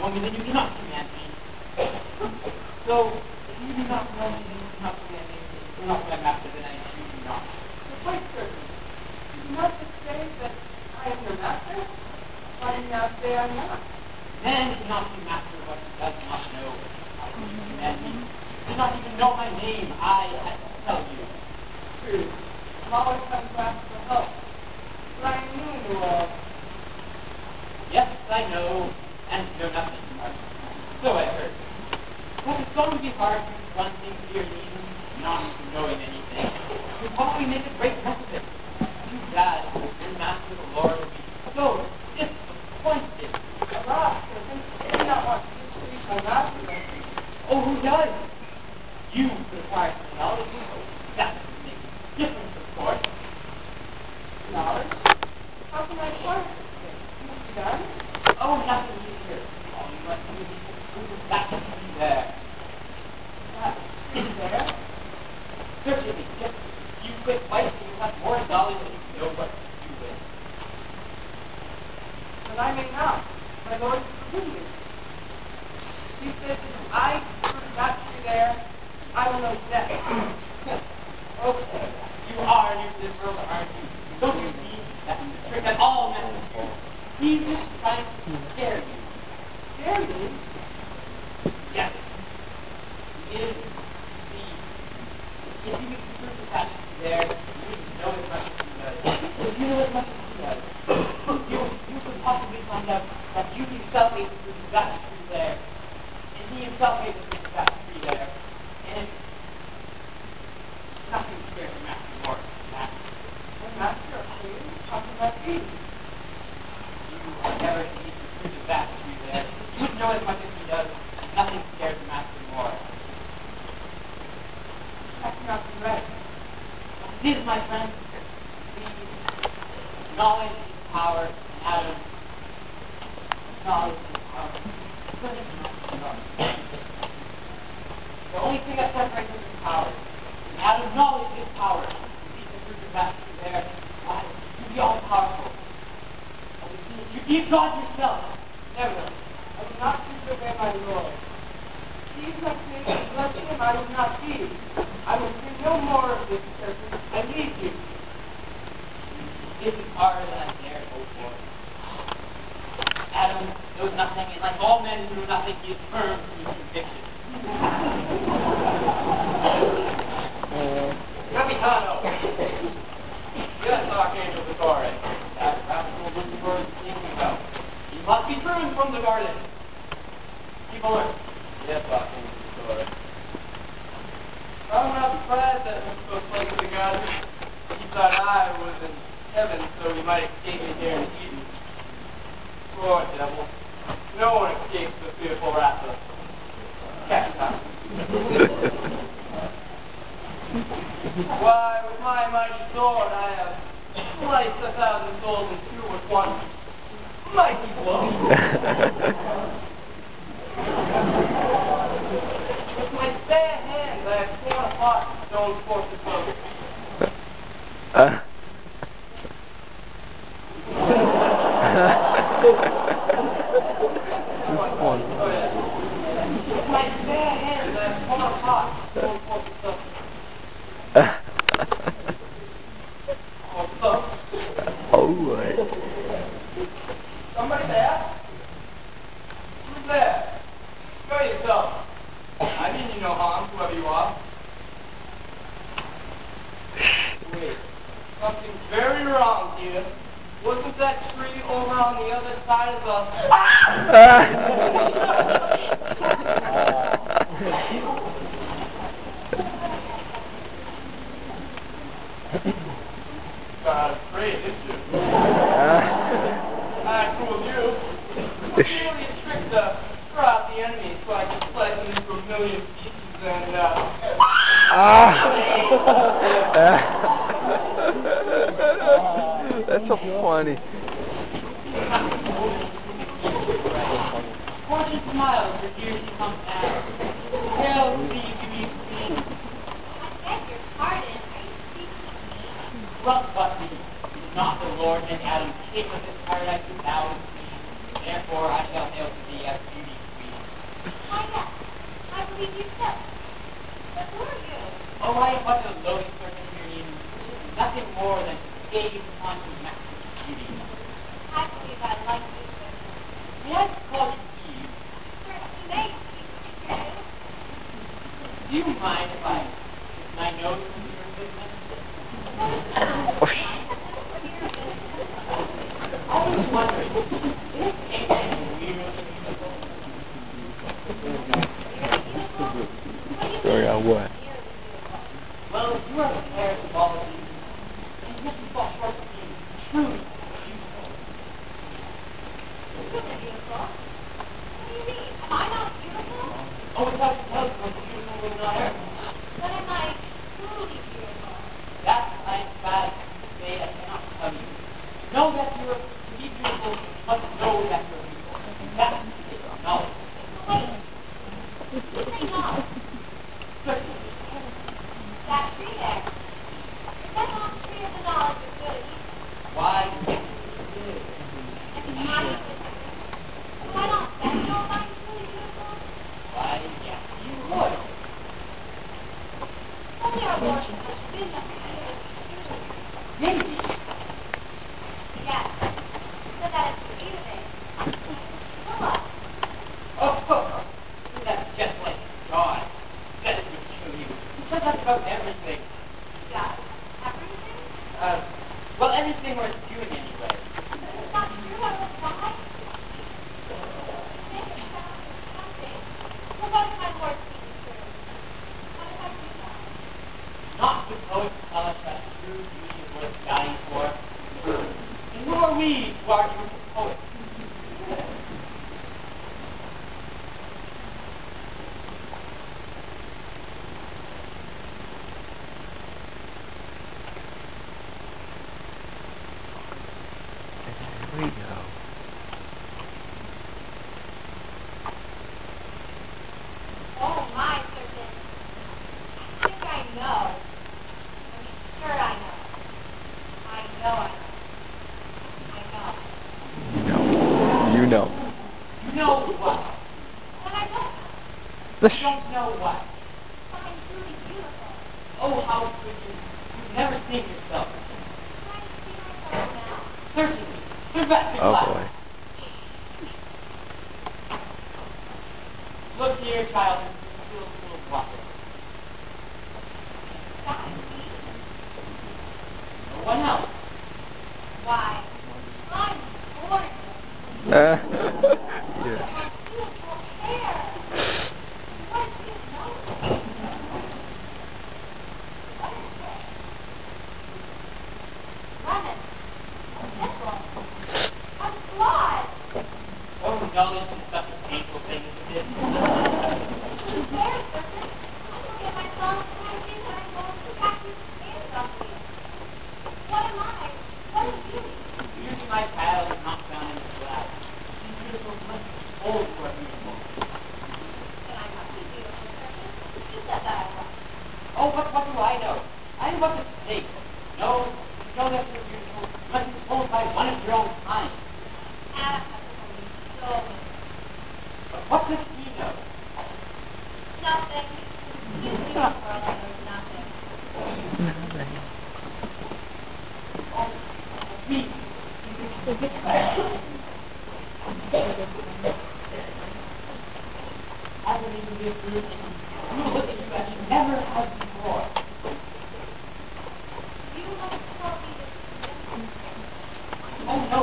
know me, then you cannot command me. So, if you do not know me, then you cannot command me. If you are not my master, then I choose you not. But quite certain. You do not just say that I am your master? Why do you now say I'm not? Man cannot be master of what he does not know. How can you command me? You do not even know my name. I had to tell you. True. I'm always come to ask for help. But I knew you all. Yes, I know, and know nothing. So I heard. But it's going to be hard to run things here even not knowing anything. You probably make a great mess of it. Too bad, your master, the Lord, will be so disappointed. Alas, I do not want to disbelieve my master. Oh, who does? You could acquire some knowledge. That would make a difference, of course. Knowledge? How can I acquire such things? Must be done? Oh, nothing easier. All you must do is prove that to be there. That is there? Certainly, just a few quick bites and you have more knowledge than you know what to do with. But I may not. My Lord is forbidden me. He says that if I prove that to be there, I will know death. Okay, you are a new liberal, aren't you? Don't you see that's the trick that all men do? He's just trying to scare you. Scare me? Yes. He is. See, if you could prove the fact there, you wouldn't know as much as he does. If you know as much as he does, you could possibly find out that you himself ate the fruit of that tree there. And he himself ate the fruit of that tree there. And nothing scares him after more than that. My master of food? How can that be? You are never to eat the fruit of that tree there. You would know as much as he does. Nothing scares him after more. That cannot be right. It is, my friend. The knowledge is power, and Adam. Knowledge is power. The only thing that separates us is power. And Adam's knowledge is power. You eat the fruit of that tree there. Why? You be all powerful. You be God yourself. Never. I will not disobey my Lord. He is my king, and bless him I will not be. I will do no more of this serpent. I leave you. This is harder than I dare hope for. Adam knows nothing, and like all men who know nothing, he is firm in his conviction. Capitano! Yes, Archangel Vitore. That rascal Lucifer is thinking about. He must be driven from the garden. Keep alert. Yes, Archangel Vitore. I'm not surprised that Mr. Flake of the garden. He thought I was in heaven, so he might escape me here in Eden. Poor devil. No one escapes the fearful wrath of Capitano. Why, with my mighty sword, I have sliced 1,000 souls in two with one mighty blow. With my bare hands, I have torn apart the stone fortress of With my bare hands, I have torn apart the stone fortress of Alright. Somebody there? Who's there? Show yourself. I mean you no harm, whoever you are. Wait, something's very wrong here. Wasn't that tree over on the other side of God, afraid, didn't you? I fooled you. Really tricked to throw out the enemy so I could slice them into a million pieces and, That's so funny. Fortune smiles for years to come past. Hail to thee to be seen. I beg your pardon. Are you speaking to me? But me, is not the Lord and Adam came with his paradise without me. Therefore, I shall hail to thee as beauty queen. Why, yes, I believe you so. But who are you? Oh, I am but a lowly servant herein, which is nothing more than to gaze upon your master's beauty. I believe I like you, sir. May I call you Eve? Certainly may speak to you. Do you mind if I stick my nose into your business? I was wondering, is anything weird beautiful? Sorry, on what? Well, you are the fairest of all of these, and yet you fall short of being truly beautiful. Truly beautiful? What do you mean? Am I not beautiful? Oh, without love, one beautiful would not earth. But am I truly beautiful? That I am glad to say I cannot tell you. Know that you are to be beautiful, but know that you are beautiful. That is knowledge. Wait. You say no. Certainly. That tree there. Is that not tree of the knowledge of good and evil? Why, yes, it is. And am I good? Do I not then know if I'm truly beautiful? Why, yes, you would. Only our Lord has much wisdom to see us beautiful. Maybe. Yes. So that is for you today. So what? Oh, that's just like God. That is what kill you. He says that about everything. Yes. Everything? Well, anything worth doing anyway. It's not true. I will die. Think it sounds something. Well, what if my Lord speaks true? What if I do that? Not the poets tell us that true beauty is worth dying for. And who are we to argue with the poets? Here we go. Oh, my goodness. I think I know. I'm sure I know. I know I know. I know. You know. You know what? But I don't know. You don't know what? I'm truly beautiful. Oh, how could you? You've never seen yourself. Can I see myself now? Certainly. They're back to Oh class. boy. Look here, child. This is still water. That is me? No one else. Why, I'm gorgeous. Yeah. My beautiful hair. What do you know? What is this? Lemon. A pickle. A blood. Oh, knowledge is such a painful thing, isn't it? Who cares, Serpent? I look at myself and I think that I'm going to practice dance someday. What am I? What is beauty? Beauty, my child, is not found in the glass. She's beautiful must be old for a beautiful. Then I must be beautiful, Serpent. You said that I was. Oh, but what do I know? I know what to say. No, to know that you're beautiful, you must be told by one of your own kind. Adam has told me so many. But what does he know? Nothing. You beautiful girl that knows nothing. Oh, me. I believe in this group, and you look at you as you never have before. You must tell me this. Oh, no,